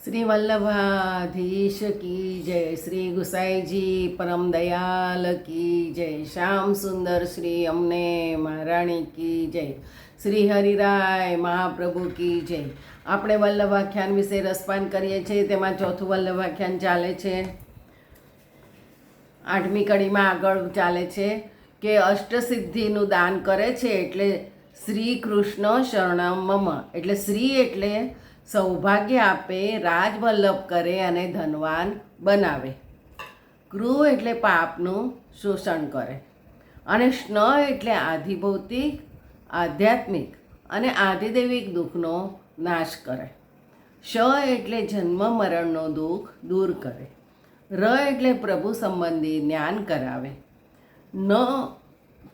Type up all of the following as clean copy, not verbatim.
श्री वल्लभाधीश की जय। श्री गुसाई जी परम दयाल की जय। श्याम सुंदर श्री अमने महाराणी की जय। श्री हरिराय महाप्रभु की जय। આપણે વલ્લભાખ્યાન વિશે રસપાન કરીએ છીએ, તેમાં ચોથું વલ્લભાખ્યાન ચાલે છે। 8મી કડીમાં આગળ ચાલે છે કે અષ્ટસિદ્ધિનું દાન કરે છે એટલે શ્રી કૃષ્ણ શરણમ મમ, એટલે શ્રી એટલે સૌભાગ્ય આપે, રાજવલ્લભ કરે અને ધનવાન બનાવે। કૃ એટલે પાપનું શોષણ કરે, અને સ્ન એટલે આધિભૌતિક, આધ્યાત્મિક અને આધિદૈવિક દુઃખનો નાશ કરે। શ એટલે જન્મ મરણનો દુઃખ દૂર કરે। ર એટલે પ્રભુ સંબંધી જ્ઞાન કરાવે। ન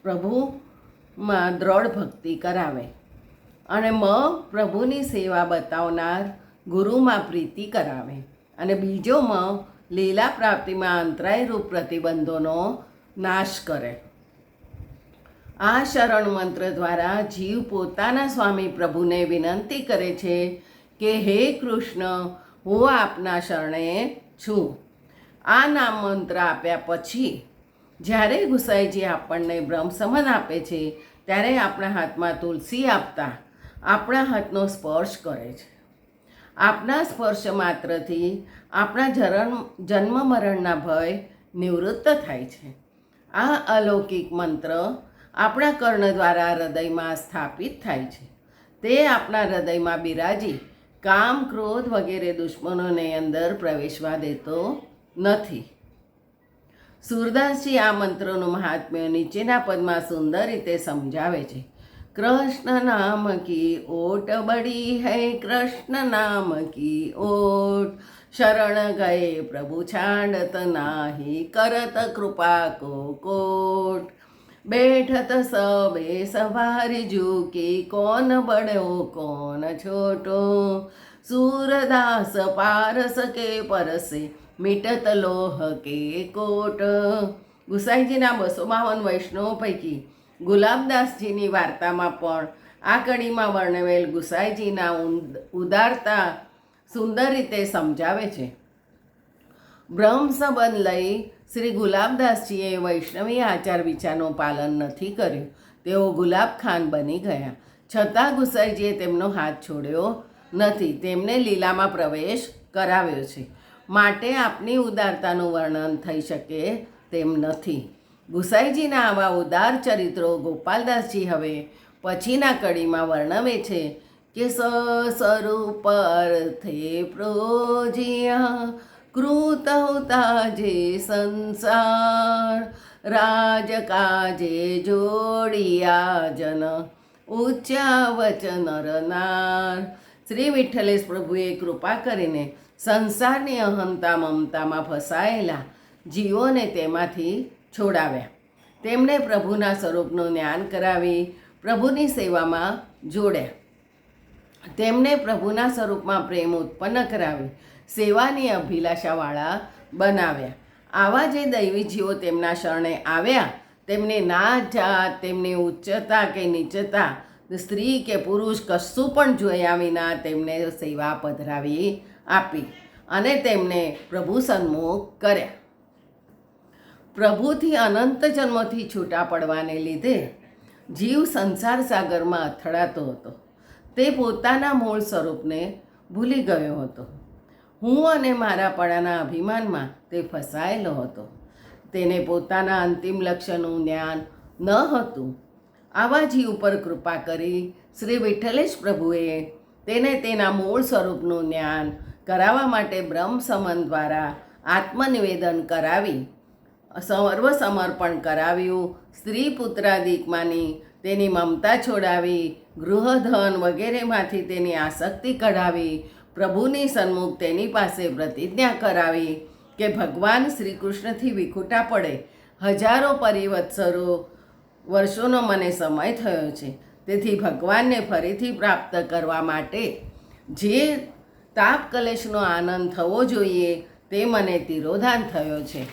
પ્રભુમાં દ્રઢ ભક્તિ કરાવે। અને મ પ્રભુની સેવા બતાવનાર ગુરુમાં પ્રીતિ કરાવે। અને બીજો મ લીલા પ્રાપ્તિમાં અંતરાયરૂપ પ્રતિબંધોનો નાશ કરે। આ શરણ મંત્ર દ્વારા જીવ પોતાના સ્વામી પ્રભુને વિનંતી કરે છે કે હે કૃષ્ણ, હું આપના શરણે છું। આ નામ મંત્ર આપ્યા પછી જ્યારે ગુસાઈજી આપણને બ્રહ્મ સમન આપે છે ત્યારે આપણા હાથમાં તુલસી આપતા આપણા હાથનો સ્પર્શ કરે છે। આપના સ્પર્શ માત્રથી આપણા જન્મ મરણના ભય નિવૃત્ત થાય છે। આ અલૌકિક મંત્ર આપણા કર્ણ દ્વારા હૃદયમાં સ્થાપિત થાય છે। તે આપણા હૃદયમાં બિરાજી કામ, ક્રોધ વગેરે દુશ્મનોને અંદર પ્રવેશવા દેતો નથી। સૂરદાસજી આ મંત્રોનું મહાત્મ્ય નીચેના પદમાં સુંદર રીતે સમજાવે છે। કૃષ્ણ નામ કી ઓટ બડી હૈ, કૃષ્ણ નામ કી ઓટ, શરણ ગયે પ્રભુ છાડત નાહી, કરત કૃપા કો કોટ, बैठत सबे सवारी झुकी, कौन बड़ो कौन छोटो, सूरदास पारस के परसे, मिटत लोह के कोट। ગુસાઈજીના 252 વૈષ્ણવો પૈકી ગુલાબદાસજીની વાર્તામાં પણ આ કડીમાં વર્ણવેલ ગુસાઈજીના ઉદારતા સુંદર રીતે સમજાવે છે। બ્રહ્મ સંબંધ લઈ શ્રી ગુલાબદાસજીએ વૈષ્ણવી આચાર વિચારનું પાલન નથી કર્યું। તેઓ ગુલાબખાન બની ગયા, છતાં ગુસાઈજીએ તેમનો હાથ છોડ્યો નથી, તેમને લીલામાં પ્રવેશ કરાવ્યો છે। માટે આપની ઉદારતાનું વર્ણન થઈ શકે તેમ નથી। ગુસાઈજીના આવા ઉદાર ચરિત્રો ગોપાલદાસજી હવે પછીના કડીમાં વર્ણવે છે કે સ્વરૂપ અર્થે પ્રોજિયા, કૃત તાજે સંસાર, રાજ કાજે જોડિયા જન, ઊંચા વચન નરનાર। શ્રી વિઠ્ઠલેશ પ્રભુએ કૃપા કરીને સંસારની અહંતા મમતામાં ફસાયેલા જીવોને તેમાંથી છોડાવ્યા। તેમણે પ્રભુના સ્વરૂપનું જ્ઞાન કરાવી પ્રભુની સેવામાં જોડ્યા। તેમણે પ્રભુના સ્વરૂપમાં પ્રેમ ઉત્પન્ન કરાવી સેવાની અભિલાષાવાળા બનાવ્યા। આવા જે દૈવી જીવો તેમના શરણે આવ્યા તેમને નાત જાત, તેમની ઉચ્ચતા કે નીચતા, સ્ત્રી કે પુરુષ કશું પણ જોયા વિના તેમને સેવા પધરાવી આપી અને તેમને પ્રભુ સન્મુખ કર્યા। પ્રભુથી અનંત જન્મોથી છૂટા પડવાને લીધે જીવ સંસાર સાગરમાં અથડાતો હતો। તે પોતાના મૂળ સ્વરૂપને ભૂલી ગયો હતો। હું અને મારાપણાના અભિમાનમાં તે ફસાયેલો હતો। તેને પોતાના અંતિમ લક્ષ્યનું જ્ઞાન ન હતું। આવા જીવ ઉપર કૃપા કરી શ્રી વિઠ્ઠલેશ પ્રભુએ તેને તેના મૂળ સ્વરૂપનું જ્ઞાન કરાવવા માટે બ્રહ્મ સમન દ્વારા આત્મનિવેદન કરાવી સર્વ સમર્પણ કરાવ્યું। સ્ત્રી પુત્રાદિકમાંની તેની મમતા છોડાવી, ગૃહધન વગેરેમાંથી તેની આસક્તિ કઢાવી, પ્રભુની સન્મુખ તેની પાસે પ્રતિજ્ઞા કરાવી કે ભગવાન શ્રી કૃષ્ણથી વિખૂટા પડે હજારો પરિવત્સરો વર્ષોનો મને સમય થયો છે, તેથી ભગવાનને ફરીથી પ્રાપ્ત કરવા માટે જે તાપ કલેશનો આનંદ થવો જોઈએ તે મને તિરોધાન થયો છે।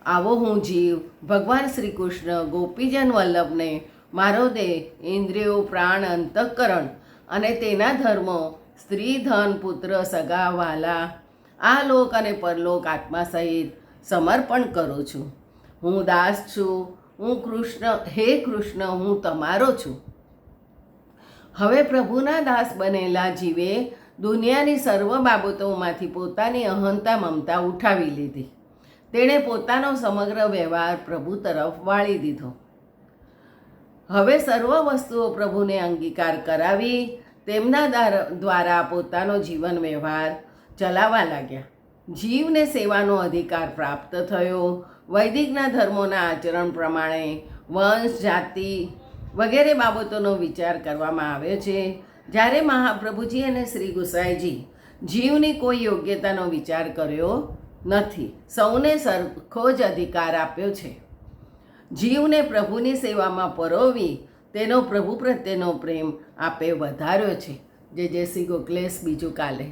આવો હું જીવ ભગવાન શ્રી કૃષ્ણ ગોપીજન વલ્લભને મારો દેહ, ઇન્દ્રિયો, પ્રાણ, અંતઃકરણ અને તેના ધર્મો સ્ત્રી ધન પુત્ર સગા વહાલા આ લોક અને પરલોક આત્મા સહિત સમર્પણ કરું છું. હું દાસ છું, હું કૃષ્ણ, હે કૃષ્ણ હું તમારો છું. હવે પ્રભુના દાસ બનેલા જીવે દુનિયાની સર્વ બાબતોમાંથી પોતાની અહંતા મમતા ઉઠાવી લીધી. તેણે પોતાનો સમગ્ર વ્યવહાર પ્રભુ તરફ વાળી દીધો. હવે સર્વ વસ્તુઓ પ્રભુને અંગીકાર કરાવી તેમના દ્વારા પોતાનો જીવન વ્યવહાર ચલાવવા લાગ્યા. જીવને સેવાનો અધિકાર પ્રાપ્ત થયો. વૈદિકના ધર્મોના આચરણ પ્રમાણે વંશ, જાતિ વગેરે બાબતોનો વિચાર કરવામાં આવે છે. જ્યારે મહાપ્રભુજી અને શ્રી ગુસાઈજી જીવની કોઈ યોગ્યતાનો વિચાર કર્યો નથી, સૌને સરખો જ અધિકાર આપ્યો છે. જીવને પ્રભુની સેવામાં પરોવી તેનો પ્રભુ પ્રત્યેનો પ્રેમ આપે વધાર્યો છે. જય જય શ્રી ગોખલેશ. બીજું કાલે.